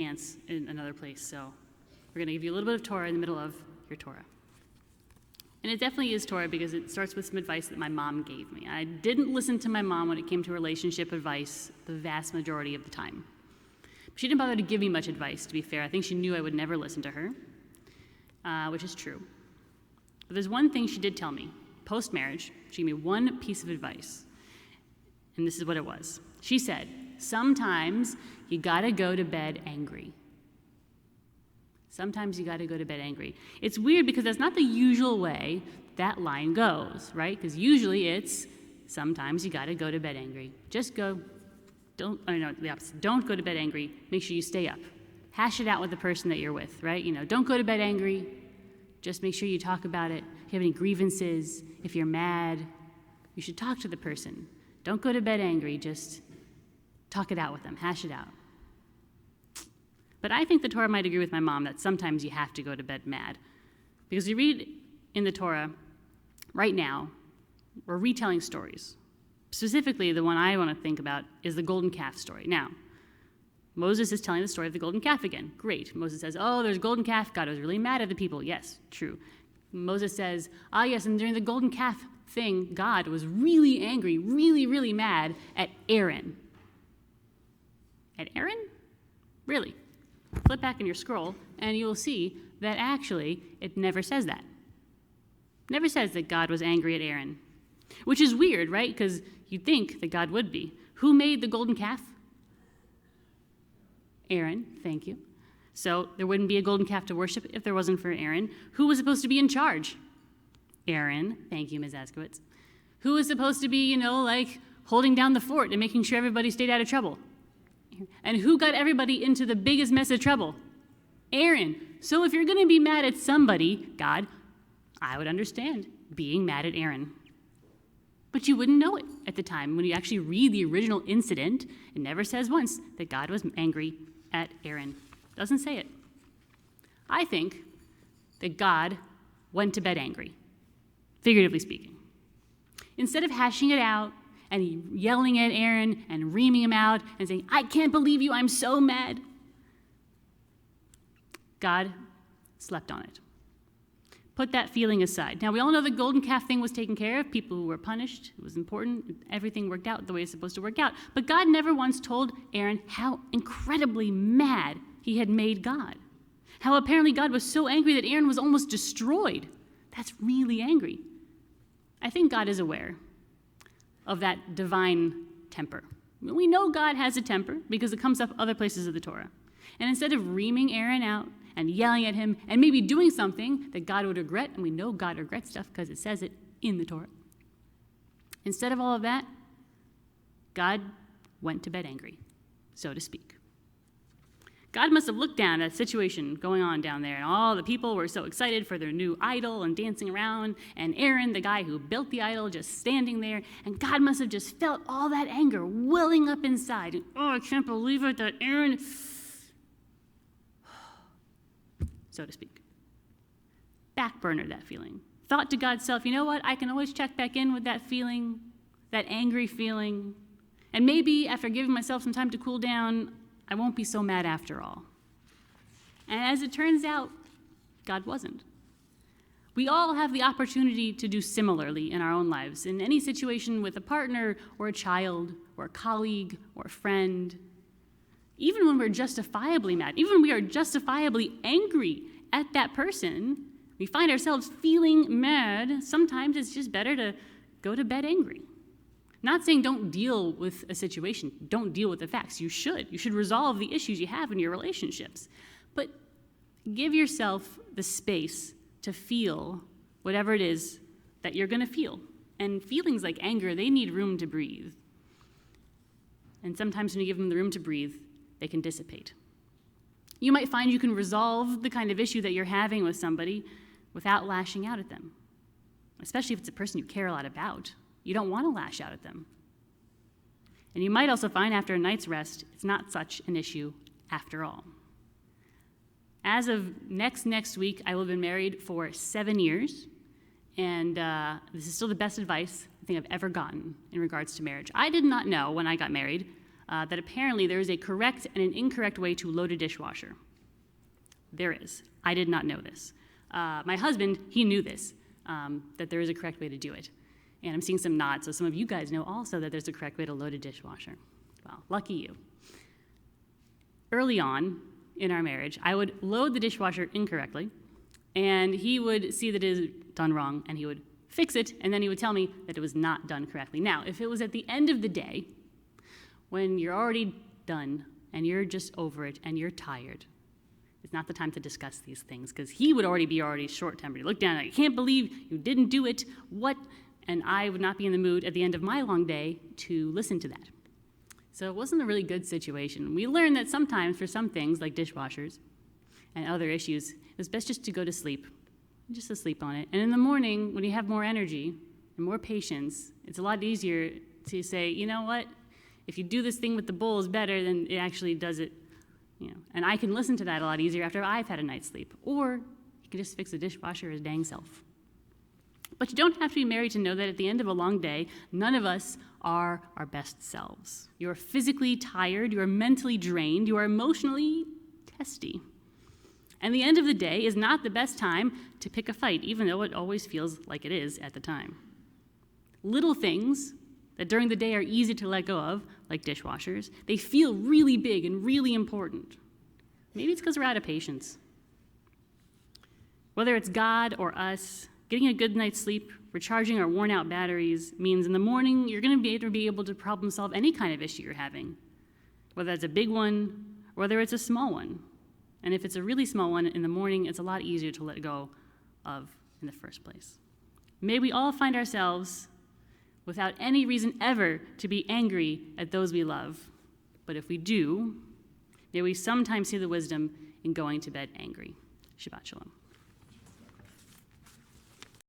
chance in another place. So we're going to give you a little bit of Torah in the middle of your Torah. And it definitely is Torah because it starts with some advice that my mom gave me. I didn't listen to my mom when it came to relationship advice the vast majority of the time. She didn't bother to give me much advice, to be fair. I think she knew I would never listen to her, which is true. But there's one thing she did tell me. Post-marriage, she gave me one piece of advice. And this is what it was. She said, sometimes you gotta go to bed angry. Sometimes you gotta go to bed angry. It's weird because that's not the usual way that line goes, right? Because usually it's, sometimes you gotta go to bed angry. Just go, the opposite. Don't go to bed angry, make sure you stay up. Hash it out with the person that you're with, right? Don't go to bed angry, just make sure you talk about it. If you have any grievances, if you're mad, you should talk to the person. Don't go to bed angry, just talk it out with them, hash it out. But I think the Torah might agree with my mom that sometimes you have to go to bed mad. Because you read in the Torah, right now, we're retelling stories. Specifically, the one I want to think about is the golden calf story. Now, Moses is telling the story of the golden calf again. Great. Moses says, oh, there's a golden calf. God was really mad at the people. Yes, true. Moses says, yes, and during the golden calf thing, God was really angry, really, really mad at Aaron. At Aaron? Really? Flip back in your scroll, and you'll see that actually it never says that. Never says that God was angry at Aaron. Which is weird, right? Because you'd think that God would be. Who made the golden calf? Aaron, thank you. So there wouldn't be a golden calf to worship if there wasn't for Aaron. Who was supposed to be in charge? Aaron, thank you, Ms. Askowitz. Who was supposed to be, holding down the fort and making sure everybody stayed out of trouble? And who got everybody into the biggest mess of trouble? Aaron. So if you're going to be mad at somebody, God, I would understand being mad at Aaron. But you wouldn't know it at the time. When you actually read the original incident, it never says once that God was angry at Aaron. Doesn't say it. I think that God went to bed angry, figuratively speaking. Instead of hashing it out and yelling at Aaron and reaming him out and saying, I can't believe you, I'm so mad, God slept on it. Put that feeling aside. Now, we all know the golden calf thing was taken care of. People who were punished. It was important. Everything worked out the way it's supposed to work out. But God never once told Aaron how incredibly mad he had made God. How apparently God was so angry that Aaron was almost destroyed. That's really angry. I think God is aware of that divine temper. We know God has a temper because it comes up other places of the Torah. And instead of reaming Aaron out and yelling at him and maybe doing something that God would regret, and we know God regrets stuff because it says it in the Torah. Instead of all of that, God went to bed angry, so to speak. God must have looked down at the situation going on down there, and all the people were so excited for their new idol and dancing around, and Aaron, the guy who built the idol, just standing there, and God must have just felt all that anger welling up inside. And, I can't believe it that Aaron, so to speak, backburnered that feeling. Thought to God's self, you know what, I can always check back in with that feeling, that angry feeling, and maybe after giving myself some time to cool down, I won't be so mad after all. And as it turns out, God wasn't. We all have the opportunity to do similarly in our own lives, in any situation with a partner or a child or a colleague or a friend. Even when we're justifiably mad, even when we are justifiably angry at that person, we find ourselves feeling mad. Sometimes it's just better to go to bed angry. Not saying don't deal with a situation, don't deal with the facts. You should. You should resolve the issues you have in your relationships. But give yourself the space to feel whatever it is that you're going to feel. And feelings like anger, they need room to breathe. And sometimes when you give them the room to breathe, they can dissipate. You might find you can resolve the kind of issue that you're having with somebody without lashing out at them, especially if it's a person you care a lot about. You don't want to lash out at them. And you might also find after a night's rest, it's not such an issue after all. As of next week, I will have been married for 7 years, and this is still the best advice I think I've ever gotten in regards to marriage. I did not know when I got married that apparently there is a correct and an incorrect way to load a dishwasher. There is. I did not know this. My husband, he knew this, that there is a correct way to do it. And I'm seeing some nods, so some of you guys know also that there's a correct way to load a dishwasher. Well, lucky you. Early on in our marriage, I would load the dishwasher incorrectly, and he would see that it is done wrong, and he would fix it, and then he would tell me that it was not done correctly. Now, if it was at the end of the day, when you're already done, and you're just over it, and you're tired, it's not the time to discuss these things, because he would already be short-tempered. He'd look down and I can't believe you didn't do it. What? And I would not be in the mood at the end of my long day to listen to that. So it wasn't a really good situation. We learned that sometimes for some things, like dishwashers and other issues, it's best just to go to sleep, just to sleep on it. And in the morning, when you have more energy and more patience, it's a lot easier to say, you know what, if you do this thing with the bowls better, then it actually does it, And I can listen to that a lot easier after I've had a night's sleep. Or you can just fix the dishwasher his dang self. But you don't have to be married to know that at the end of a long day, none of us are our best selves. You're physically tired, you are mentally drained, you are emotionally testy. And the end of the day is not the best time to pick a fight, even though it always feels like it is at the time. Little things that during the day are easy to let go of, like dishwashers, they feel really big and really important. Maybe it's because we're out of patience. Whether it's God or us, getting a good night's sleep, recharging our worn-out batteries means in the morning you're going to be able to problem solve any kind of issue you're having, whether it's a big one or whether it's a small one. And if it's a really small one in the morning, it's a lot easier to let go of in the first place. May we all find ourselves without any reason ever to be angry at those we love. But if we do, may we sometimes see the wisdom in going to bed angry. Shabbat Shalom.